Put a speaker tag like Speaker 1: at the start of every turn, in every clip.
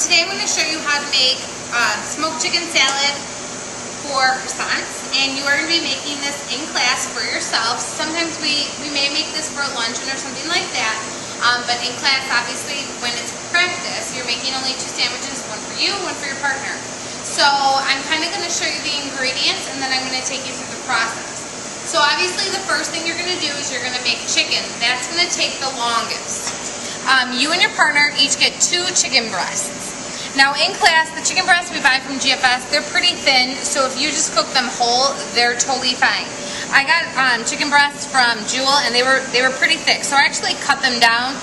Speaker 1: today I'm going to show you how to make smoked chicken salad for croissants, and you are going to be making this in class for yourself. Sometimes we may make this for a luncheon or something like that, but in class, obviously, when it's practice, you're making only 2 sandwiches, one for you, one for your partner. So I'm kind of going to show you the ingredients, and then I'm going to take you through the process. So obviously the first thing you're going to do is you're going to make chicken. That's going to take the longest. You and your partner each get 2 chicken breasts. Now in class, the chicken breasts we buy from GFS, they're pretty thin, so if you just cook them whole, they're totally fine. I got chicken breasts from Jewel, and they were pretty thick, so I actually cut them down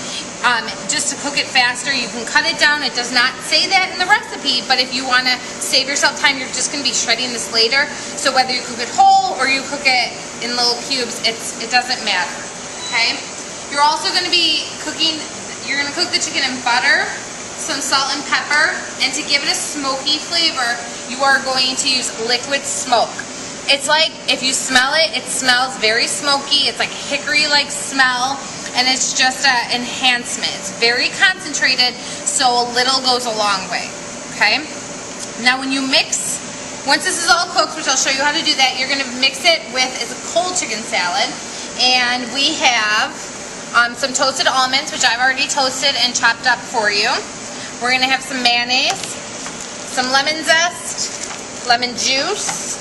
Speaker 1: just to cook it faster. You can cut it down. It does not say that in the recipe, but if you want to save yourself time, you're just going to be shredding this later. So whether you cook it whole or you cook it in little cubes, it doesn't matter. Okay? You're also going to be cooking. You're going to cook the chicken in butter, some salt and pepper, and to give it a smoky flavor, you are going to use liquid smoke. It's like, if you smell it, it smells very smoky. It's like hickory-like smell, and it's just an enhancement. It's very concentrated, so a little goes a long way, okay? Now when you mix, once this is all cooked, which I'll show you how to do that, you're going to mix it with, it's a cold chicken salad, and we have some toasted almonds, which I've already toasted and chopped up for you. We're going to have some mayonnaise, some lemon zest, lemon juice,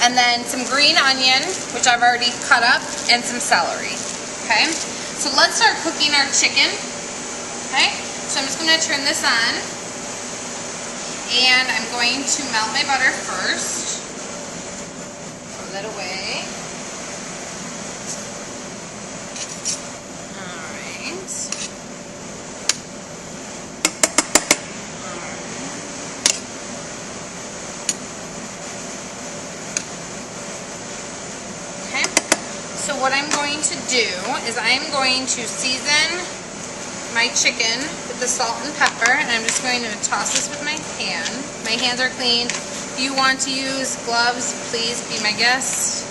Speaker 1: and then some green onion, which I've already cut up, and some celery. Okay? So let's start cooking our chicken. Okay? So I'm just going to turn this on, and I'm going to melt my butter first. Throw that away. So what I'm going to do is I'm going to season my chicken with the salt and pepper, and I'm just going to toss this with my hand. My hands are clean. If you want to use gloves, please be my guest.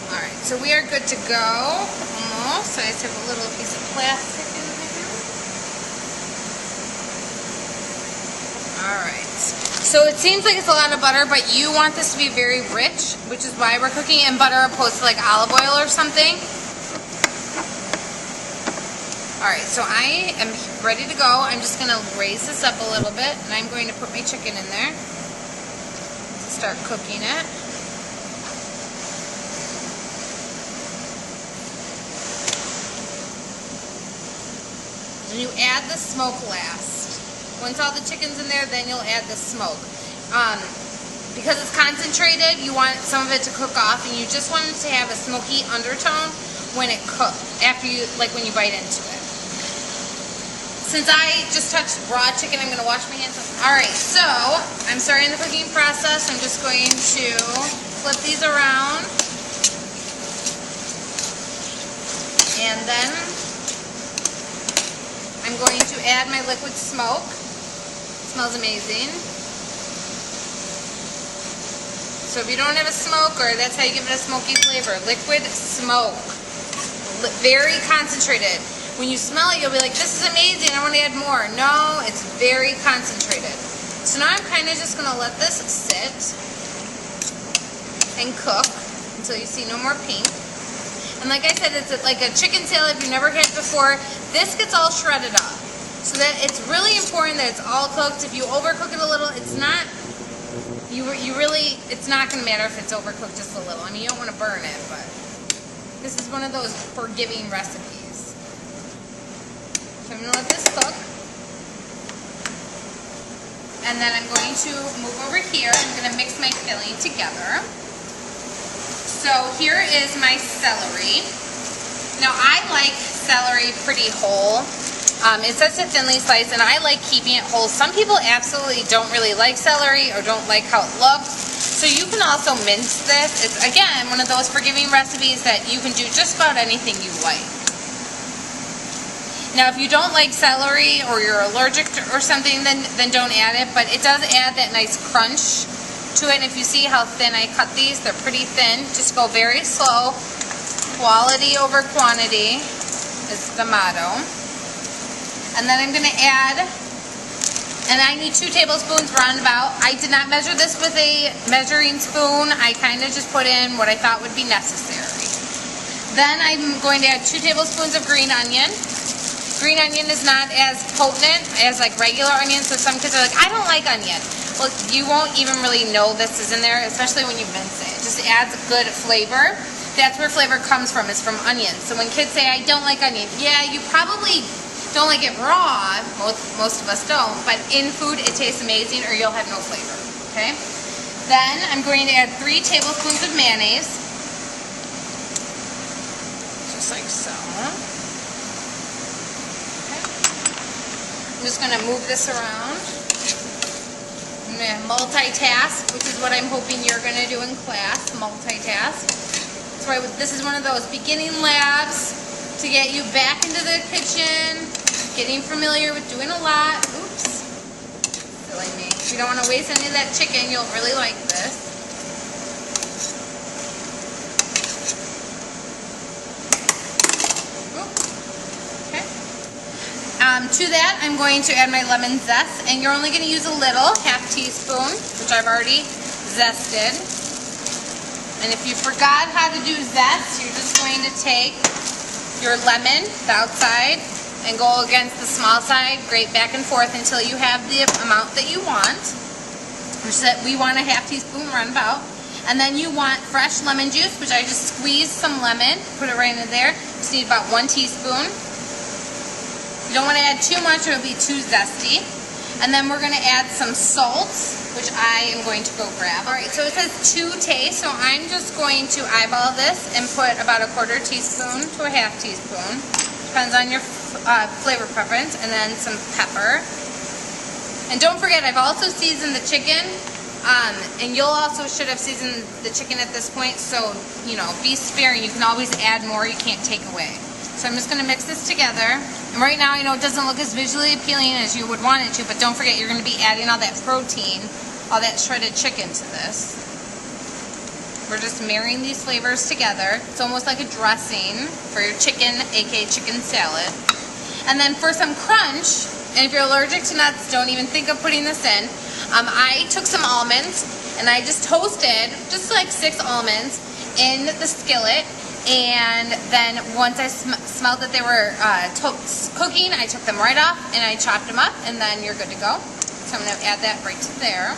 Speaker 1: Alright, so we are good to go. Almost. So I just have a little piece of plastic in there. Alright, so it seems like it's a lot of butter, but you want this to be very rich, which is why we're cooking in butter opposed to like olive oil or something. Alright, so I am ready to go. I'm just going to raise this up a little bit, and I'm going to put my chicken in there to start cooking it. And you add the smoke last. Once all the chicken's in there, then you'll add the smoke. Because it's concentrated, you want some of it to cook off, and you just want it to have a smoky undertone when it cooks, after you, like when you bite into it. Since I just touched raw chicken, I'm going to wash my hands. Alright, so I'm starting the cooking process. I'm just going to flip these around. And then I'm going to add my liquid smoke. Smells amazing. So if you don't have a smoker, that's how you give it a smoky flavor. Liquid smoke. Very concentrated. When you smell it, you'll be like, this is amazing, I want to add more. No, it's very concentrated. So now I'm kind of just going to let this sit and cook until you see no more pink. And like I said, it's like a chicken salad if you've never had it before. This gets all shredded up. So that it's really important that it's all cooked. If you overcook it a little, it's not, it's not going to matter if it's overcooked just a little. I mean, you don't want to burn it, but this is one of those forgiving recipes. So I'm going to let this cook. And then I'm going to move over here. I'm going to mix my filling together. So here is my celery. Now I like celery pretty whole. It says to thinly sliced, and I like keeping it whole. Some people absolutely don't really like celery or don't like how it looks. So you can also mince this. It's, again, one of those forgiving recipes that you can do just about anything you like. Now, if you don't like celery or you're allergic to, or something, then don't add it. But it does add that nice crunch to it. And if you see how thin I cut these, they're pretty thin. Just go very slow. quality over quantity is the motto. And then I'm going to add, and I need 2 tablespoons roundabout. I did not measure this with a measuring spoon. I kind of just put in what I thought would be necessary. Then I'm going to add 2 tablespoons of green onion. Green onion is not as potent as like regular onion, so some kids are like, I don't like onion. Well, you won't even really know this is in there, especially when you mince it. It just adds good flavor. That's where flavor comes from, is from onions. So when kids say, I don't like onion, yeah, you probably don't like it raw. Most of us don't, but in food it tastes amazing, or you'll have no flavor, okay? Then I'm going to add 3 tablespoons of mayonnaise. Just like so. Okay. I'm just going to move this around. I'm going to multitask, which is what I'm hoping you're going to do in class, multitask. So this is one of those beginning labs to get you back into the kitchen, getting familiar with doing a lot. Oops, silly me. If you don't want to waste any of that chicken, you'll really like this. Okay. To that, I'm going to add my lemon zest, and you're only going to use a little, ½ teaspoon, which I've already zested. And if you forgot how to do zest, you're just going to take your lemon, the outside, and go against the small side, grate back and forth until you have the amount that you want. We want a ½ teaspoon roundabout. And then you want fresh lemon juice, which I just squeezed some lemon, put it right in there. Just need about 1 teaspoon. You don't want to add too much or it'll be too zesty. And then we're going to add some salt, which I am going to go grab. Alright, so it says to taste, so I'm just going to eyeball this and put about a ¼ teaspoon to a ½ teaspoon. Depends on your flavor preference. And then some pepper. And don't forget, I've also seasoned the chicken. And you'll also should have seasoned the chicken at this point, so, you know, be sparing. You can always add more, you can't take away. So I'm just going to mix this together. And right now, I know it doesn't look as visually appealing as you would want it to, but don't forget, you're going to be adding all that protein, all that shredded chicken to this. We're just marrying these flavors together. It's almost like a dressing for your chicken, aka chicken salad. And then for some crunch, and if you're allergic to nuts, don't even think of putting this in. I took some almonds, and I just toasted, just like 6 almonds, in the skillet. And then once I smelled that they were cooking, I took them right off and I chopped them up, and then you're good to go. So I'm going to add that right to there.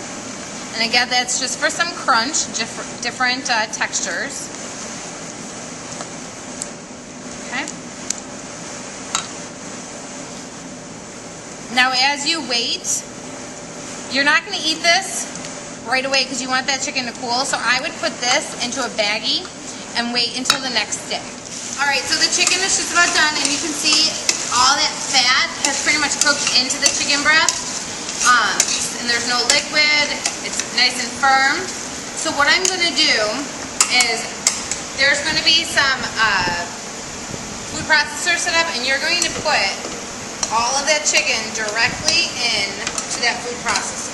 Speaker 1: And again, that's just for some crunch, different textures. Okay. Now as you wait, you're not going to eat this right away because you want that chicken to cool. So I would put this into a baggie and wait until the next day. Alright, so the chicken is just about done, and you can see all that fat has pretty much cooked into the chicken breast. And there's no liquid, it's nice and firm. So what I'm going to do is, there's going to be some food processor set up, and you're going to put all of that chicken directly into that food processor.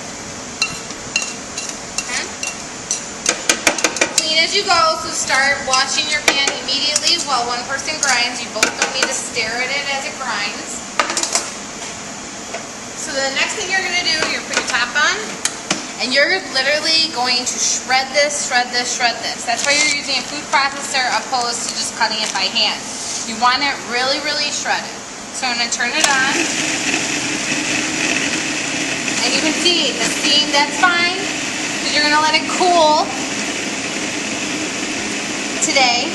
Speaker 1: As you go, so start washing your pan immediately while one person grinds. You both don't need to stare at it as it grinds. So the next thing you're going to do, you're going to put your top on, and you're literally going to shred this, shred this, shred this. That's why you're using a food processor opposed to just cutting it by hand. You want it really, really shredded. So I'm going to turn it on. And you can see the steam, that's fine, because you're going to let it cool today,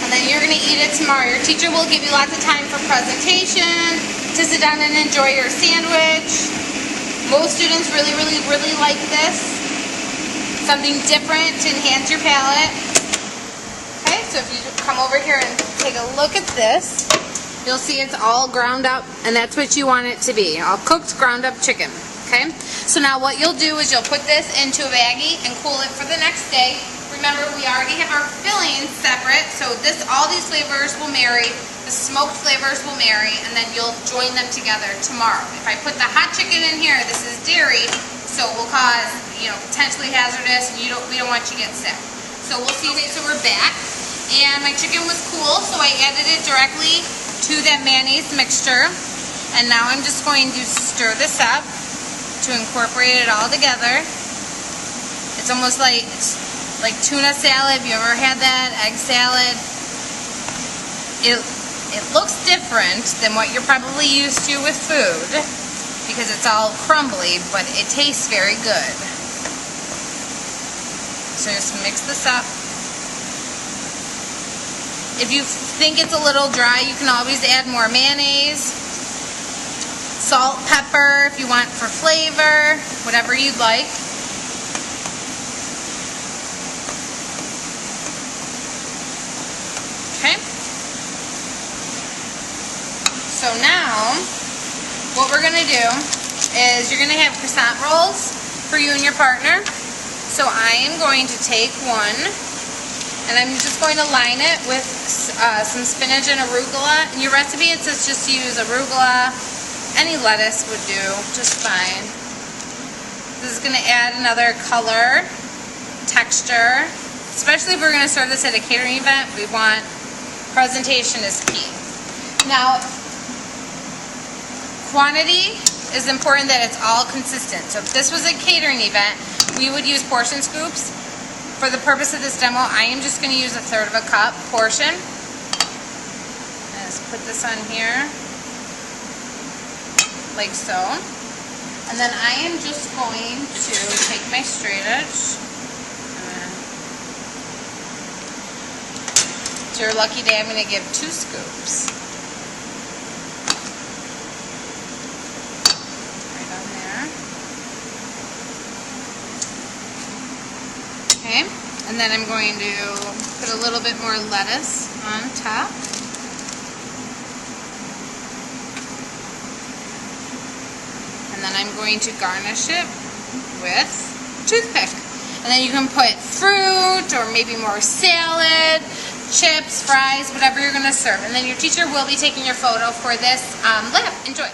Speaker 1: and then you're going to eat it tomorrow. Your teacher will give you lots of time for presentation, to sit down and enjoy your sandwich. Most students really, really, really like this. Something different to enhance your palate. Okay, so if you come over here and take a look at this, you'll see it's all ground up, and that's what you want it to be. All cooked, ground up chicken. Okay, so now what you'll do is you'll put this into a baggie and cool it for the next day. Remember, we already have our fillings separate, so all these flavors will marry, the smoked flavors will marry, and then you'll join them together tomorrow. If I put the hot chicken in here, this is dairy, so it will cause, potentially hazardous, and we don't want you to get sick. So we'll see. Okay, so we're back, and my chicken was cool, so I added it directly to that mayonnaise mixture. And now I'm just going to stir this up to incorporate it all together. It's almost like tuna salad. Have you ever had that? Egg salad. It looks different than what you're probably used to with food because it's all crumbly, but it tastes very good. So just mix this up. If you think it's a little dry, you can always add more mayonnaise. Salt, pepper, if you want for flavor, whatever you'd like. Okay. So now, what we're going to do is you're going to have croissant rolls for you and your partner. So I am going to take one, and I'm just going to line it with some spinach and arugula. In your recipe, it says just use arugula. Any lettuce would do just fine. This is going to add another color, texture, especially if we're going to serve this at a catering event. We want presentation is key. Now, quantity is important that it's all consistent. So if this was a catering event, we would use portion scoops. For the purpose of this demo, I am just going to use 1/3 cup portion. Let's put this on here. Like so. And then I am just going to take my straight edge. It's your lucky day. I'm going to give 2 scoops. Right on there. Okay. And then I'm going to put a little bit more lettuce on top. And then I'm going to garnish it with toothpick. And then you can put fruit or maybe more salad, chips, fries, whatever you're going to serve. And then your teacher will be taking your photo for this lab. Enjoy.